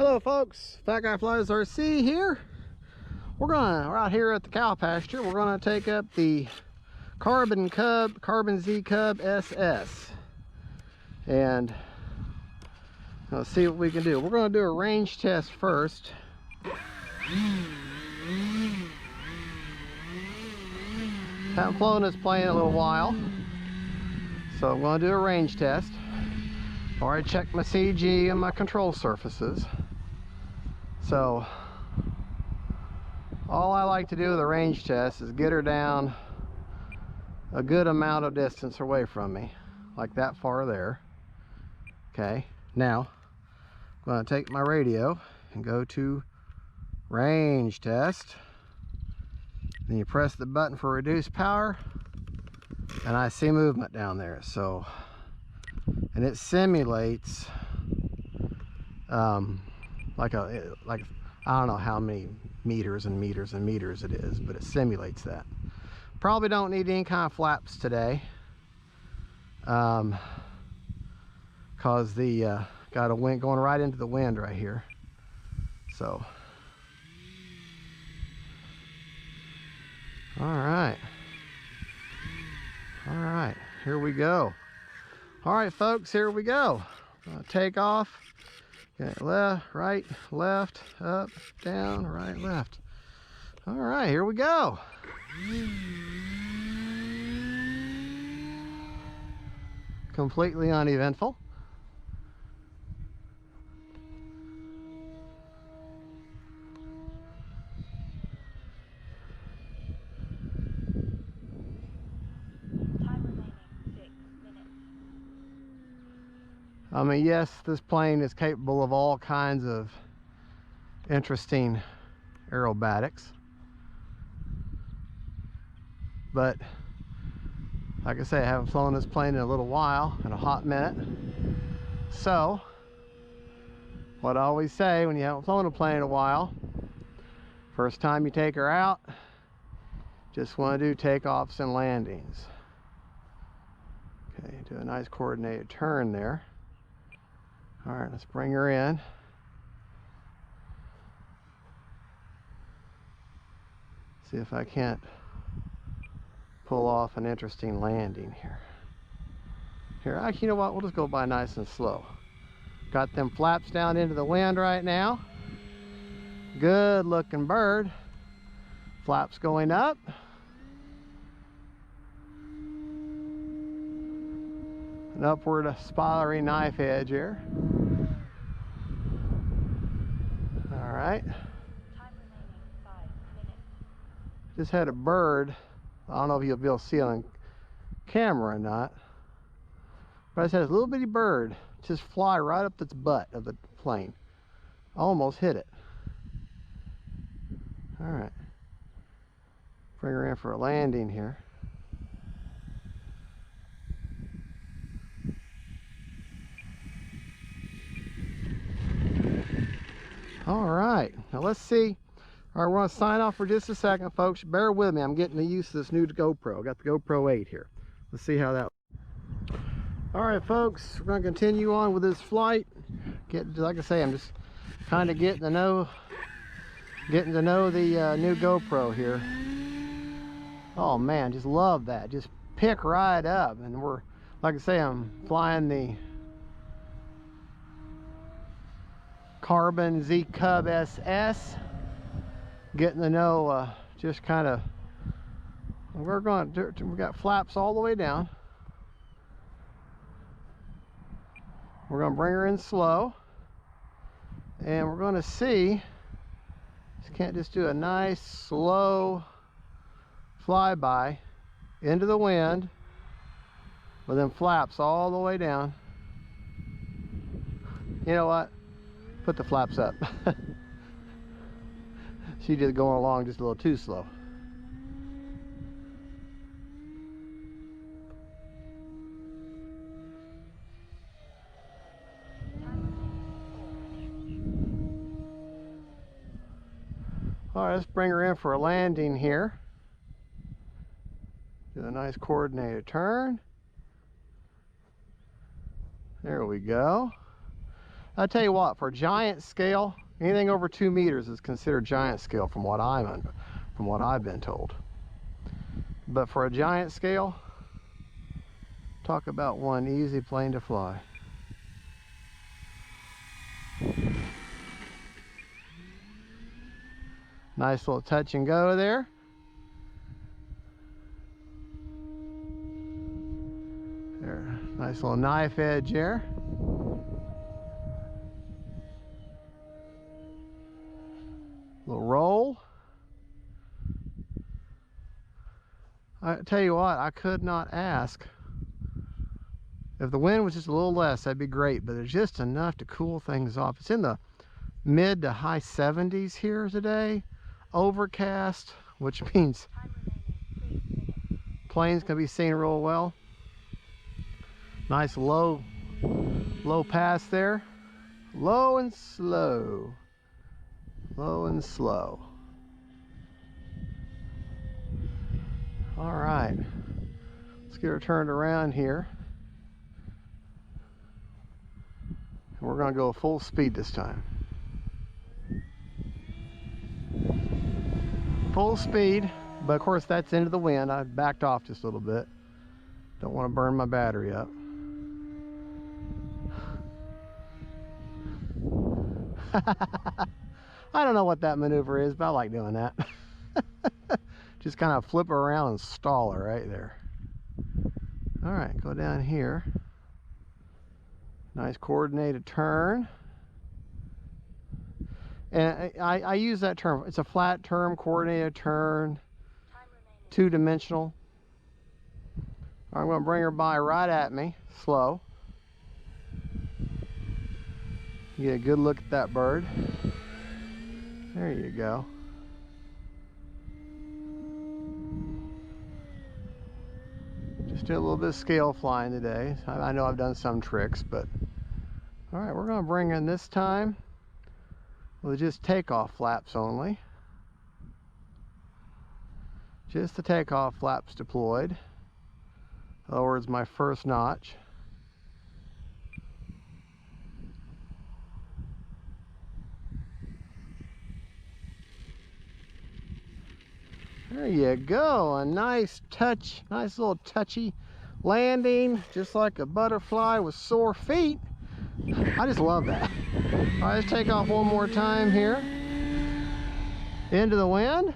Hello folks, Fat Guy Flies RC here. We're out here at the cow pasture. We're gonna take up the Carbon Z Cub SS, and let's see what we can do. We're gonna do a range test first. Haven't flown this plane in a little while, so I'm gonna do a range test. Already checked my CG and my control surfaces. So all I like to do with a range test is get her down a good amount of distance away from me, like that far there. Okay, now I'm going to take my radio and go to range test. Then you press the button for reduce power, and I see movement down there. So, and it simulates like I don't know how many meters and meters and meters it is, but it simulates that. Probably don't need any kind of flaps today, cause the got a wind going right into the wind right here. So all right, here we go. All right folks, here we go. Take off. Okay, left, right, left, up, down, right, left. All right, here we go. Completely uneventful. I mean, yes, this plane is capable of all kinds of interesting aerobatics, but like I say, I haven't flown this plane in a little while, in a hot minute. So what I always say when you haven't flown a plane in a while, first time you take her out, just want to do takeoffs and landings. Okay, do a nice coordinated turn there. All right, let's bring her in. See if I can't pull off an interesting landing here. Here, actually, you know what? We'll just go by nice and slow. Got them flaps down into the wind right now. Good looking bird. Flaps going up. An upward spirally knife edge here. All right. Just had a bird. I don't know if you'll be able to see it on camera or not, but I just had this little bitty bird just fly right up its butt of the plane. Almost hit it. All right. Bring her in for a landing here. All right, now let's see. All right, we're gonna sign off for just a second, folks. Bear with me, I'm getting the use of this new GoPro. I got the GoPro 8 here. Let's see how that. All right, folks, we're gonna continue on with this flight. Like I say, I'm just kind of getting to know the new GoPro here. Oh man, just love that. Just pick right up, and we're, like I say, I'm flying the Carbon Z Cub SS, getting to know just kind of, we got flaps all the way down. We're going to bring her in slow, and we're going to see, can't just do a nice slow flyby into the wind with them flaps all the way down. You know what? Put the flaps up. She's just going along just a little too slow. All right, let's bring her in for a landing here. Do a nice coordinated turn. There we go. I'll tell you what, for giant scale, anything over 2 meters is considered giant scale from what I've been told. But for a giant scale, talk about one easy plane to fly. Nice little touch and go there. There, nice little knife edge there. Little roll. I tell you what, I could not ask. If the wind was just a little less, that'd be great, but it's just enough to cool things off. It's in the mid to high 70s here today. Overcast, which means planes can be seen real well. Nice low pass there. Low and slow. Low and slow. All right, let's get her turned around here. We're gonna go full speed this time. Full speed, but of course that's into the wind. I backed off just a little bit. Don't want to burn my battery up. I don't know what that maneuver is, but I like doing that. Just kind of flip her around and stall her right there. All right, go down here. Nice coordinated turn. And I use that term. It's a flat term, coordinated turn, two-dimensional. I'm going to bring her by right at me, slow. Get a good look at that bird. There you go. Just do a little bit of scale flying today. I know I've done some tricks, but all right, we're going to bring in this time with just takeoff flaps only. Just the takeoff flaps deployed. In other words, my first notch. There you go, a nice touch, nice little touchy landing, just like a butterfly with sore feet. I just love that. All right, let's take off one more time here. Into the wind.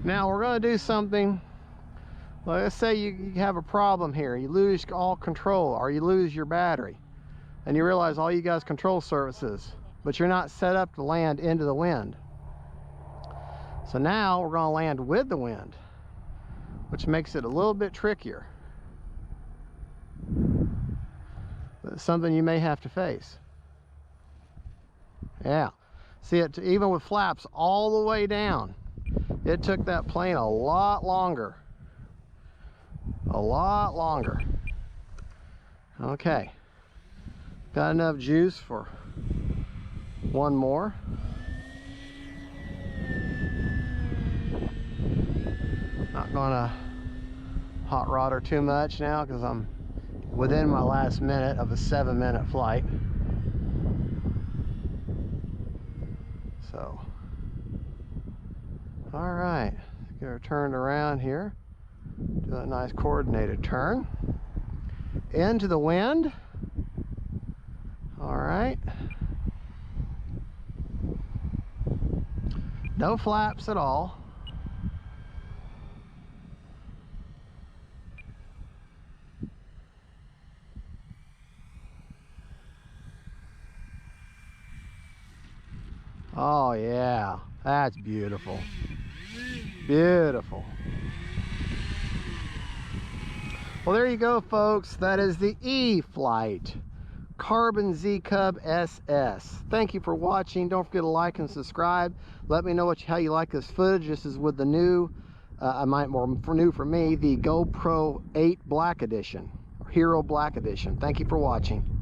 Now we're going to do something. Let's say you have a problem here. You lose all control, or you lose your battery, and you realize all you got is control surfaces, but you're not set up to land into the wind. So now we're going to land with the wind, which makes it a little bit trickier. But it's something you may have to face. Yeah. See, it even with flaps all the way down, it took that plane a lot longer. A lot longer. Okay. Got enough juice for one more. Not gonna hot rod her too much now because I'm within my last minute of a 7-minute flight. So, all right, get her turned around here. Do a nice coordinated turn. Into the wind. All right. No flaps at all. Oh yeah, that's beautiful. Beautiful. Well, there you go, folks. That is the e-flite Carbon Z Cub SS. Thank you for watching. Don't forget to like and subscribe. Let me know how you like this footage. This is with the new, new for me, the GoPro 8 Black Edition, Hero Black Edition. Thank you for watching.